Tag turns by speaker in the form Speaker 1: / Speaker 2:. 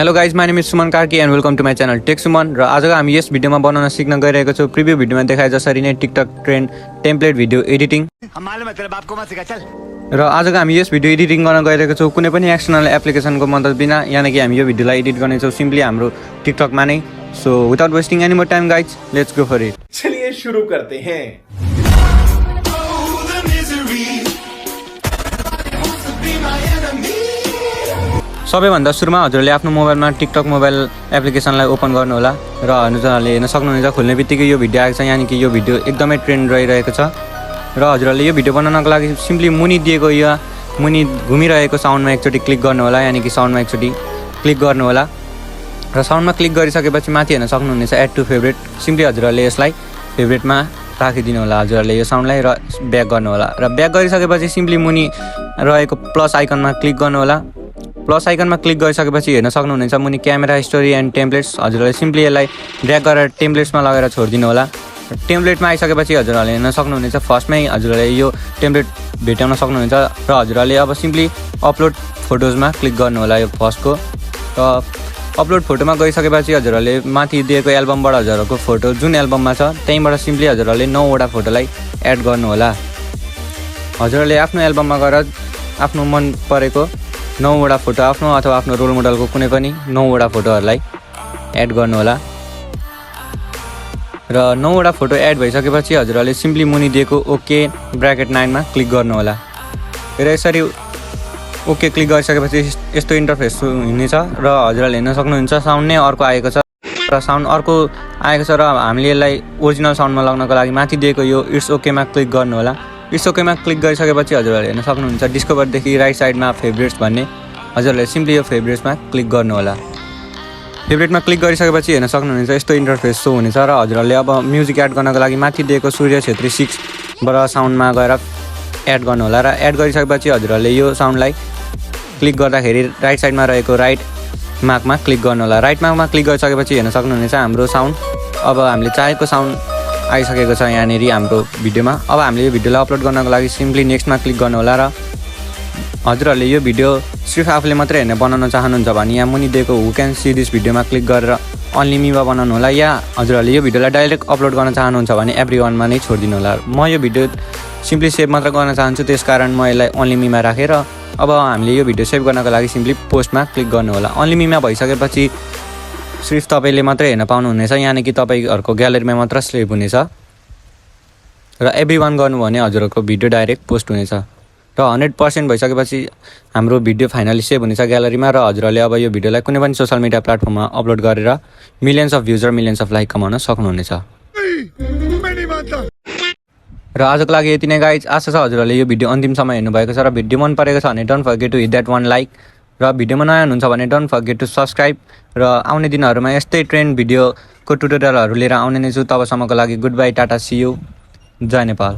Speaker 1: Hello guys, my name is Suman Karki and welcome to my channel tech Suman. र आजको हामी यस भिडियोमा बनाउन सिक्न गइरहेको छौँ प्रिभ्यू भिडियोमा देखाए जसरी नै TikTok trend template video editing. र आजको हामी यस भिडियो एडिटिङ गर्न गइरहेको छौँ कुनै पनि एक्सटर्नल एप्लिकेसनको मद्दत बिना, यानि कि हामी यो भिडियोलाई एडिट गर्नेछौँ सिम्पली हाम्रो टिकटकमा नै। So without wasting any more time guys, let's go for it.
Speaker 2: चलिए शुरू करते हैं।
Speaker 1: सबैभन्दा सुरुमा हजुरले आफ्नो मोबाइलमा टिकटक मोबाइल एप्लिकेसनलाई ओपन गर्नु होला र हजुरहरूले हेर्न सक्नुहुनेछ खोल्ने बित्तिकै यो भिडियो आएको छ, यानि कि यो भिडियो एकदमै ट्रेन्ड रहिरहेको छ। र हजुरहरूले यो भिडियो बनाउनको लागि सिम्पली मुनि दिएको या मुनि घुमिरहेको साउन्डमा एकचोटि क्लिक गर्नु होला, यानि कि साउन्डमा एकचोटि क्लिक गर्नु होला। र साउन्डमा क्लिक गरिसकेपछि माथि हेर्न सक्नुहुनेछ एड टु फेभरेट। सिम्पली हजुरहरूले यसलाई फेभरेटमा राखिदिनु होला हजुरहरूले यो साउन्डलाई, र ब्याक गर्नु होला। र ब्याक गरिसकेपछि सिम्पली मुनि रहेको प्लस आइकनमा क्लिक गर्नु होला। प्लस आइकनमा क्लिक गरिसकेपछि हेर्न सक्नुहुनेछ मुनि क्यामेरा स्टोरी एन्ड टेम्प्लेट्स। हजुरहरूले सिम्पली यसलाई ड्र्याग गरेर टेम्प्लेट्समा लगेर छोडिदिनु होला। टेम्प्लेटमा आइसकेपछि हजुरहरूले हेर्न सक्नुहुनेछ फर्स्टमै हजुरहरूले यो टेम्प्लेट भेटाउन सक्नुहुन्छ। र हजुरहरूले अब सिम्पली अपलोड फोटोजमा क्लिक गर्नु होला यो फर्स्टको। र अपलोड फोटोमा गइसकेपछि हजुरहरूले माथि दिएको एल्बमबाट हजुरहरूको फोटो जुन एल्बममा छ त्यहीँबाट सिम्पली हजुरहरूले 9वटा फोटोलाई एड गर्नु होला। हजुरहरूले आफ्नो एल्बममा गएर आफ्नो मन परेको 9वटा फोटो आफ्नो अथवा आफ्नो रोल मोडलको कुनै पनि 9वटा फोटोहरूलाई एड गर्नु होला। र 9वटा फोटो एड भइसकेपछि हजुरहरूले सिम्पली मुनि दिएको ओके ब्राकेट 9मा क्लिक गर्नु होला। र यसरी ओके क्लिक गरिसकेपछि यस्तो इन्टरफेस हुनेछ। र हजुरहरूले हेर्न सक्नुहुन्छ साउन्ड नै अर्को आएको छ। र साउन्ड अर्को आएको छ र हामीले यसलाई ओरिजिनल साउन्डमा लाग्नको लागि माथि दिएको यो इट्स ओकेमा क्लिक गर्नु होला। इट्स ओकेमा क्लिक गरिसकेपछि हजुरहरूले हेर्न सक्नुहुन्छ डिस्कभरदेखि राइट साइडमा फेभरेट्स भन्ने, हजुरहरूले सिम्पली यो फेभरेट्समा क्लिक गर्नु होला। फेभरेटमा क्लिक गरिसकेपछि हेर्न सक्नुहुनेछ यस्तो इन्टरफेस सो हुनेछ। र हजुरहरूले अब म्युजिक एड गर्नको लागि माथि दिएको सूर्य छेत्री 6बाट साउन्डमा गएर एड गर्नु होला। र एड गरिसकेपछि हजुरहरूले यो साउन्डलाई क्लिक गर्दाखेरि राइट साइडमा रहेको राइट मार्कमा क्लिक गर्नु होला। राइट मार्कमा क्लिक गरिसकेपछि हेर्न सक्नुहुनेछ हाम्रो साउन्ड अब हामीले चाहेको साउन्ड आइसकेको छ यहाँनिर हाम्रो भिडियोमा। अब हामीले यो भिडियोलाई अपलोड गर्नको लागि सिम्पली नेक्स्टमा क्लिक गर्नु होला। र हजुरहरूले यो भिडियो सिर्फ आफूले मात्रै हेर्न बनाउन चाहनुहुन्छ भने यहाँ मुनि दिएको हु क्यान सी दिस भिडियोमा क्लिक गरेर अन्ली मीमा बनाउनु होला, या हजुरहरूले यो भिडियोलाई डाइरेक्ट अपलोड गर्न चाहनुहुन्छ भने एभ्री वानमा नै छोडिदिनु होला। म यो भिडियो सिम्पली सेभ मात्र गर्न चाहन्छु, त्यस कारण म यसलाई अन्ली मीमा राखेर अब हामीले यो भिडियो सेभ गर्नको लागि सिम्पली पोस्टमा क्लिक गर्नु होला। अन्ली मीमा भइसकेपछि सिर्फ तपाईँले मात्रै हेर्न पाउनुहुनेछ, यानि कि तपाईँहरूको ग्यालेरीमा मात्र सेभ हुनेछ। र एभ्री वान गर्नु भने हजुरहरूको भिडियो डाइरेक्ट पोस्ट हुनेछ। र 100% भइसकेपछि हाम्रो भिडियो फाइनली सेभ हुनेछ ग्यालेरीमा। र हजुरहरूले अब यो भिडियोलाई कुनै पनि सोसियल मिडिया प्लेटफर्ममा अपलोड गरेर मिलियन्स अफ भ्युज र मिलियन्स अफ लाइक कमाउन सक्नुहुनेछ। र आजको लागि यति नै गाइज। आशा छ हजुरहरूले यो भिडियो अन्तिमसम्म हेर्नुभएको छ। र भिडियो मन परेको छ भने don't forget to hit that one like. र भिडियोमा नयाँ हुनुहुन्छ भने डोन्ट फर्गेट टु सब्सक्राइब। र आउने दिनहरूमा यस्तै ट्रेन्ड भिडियोको ट्युटोरियलहरू लिएर आउने नै छु। तबसम्मको लागि goodbye, tata, see you, Jai Nepal.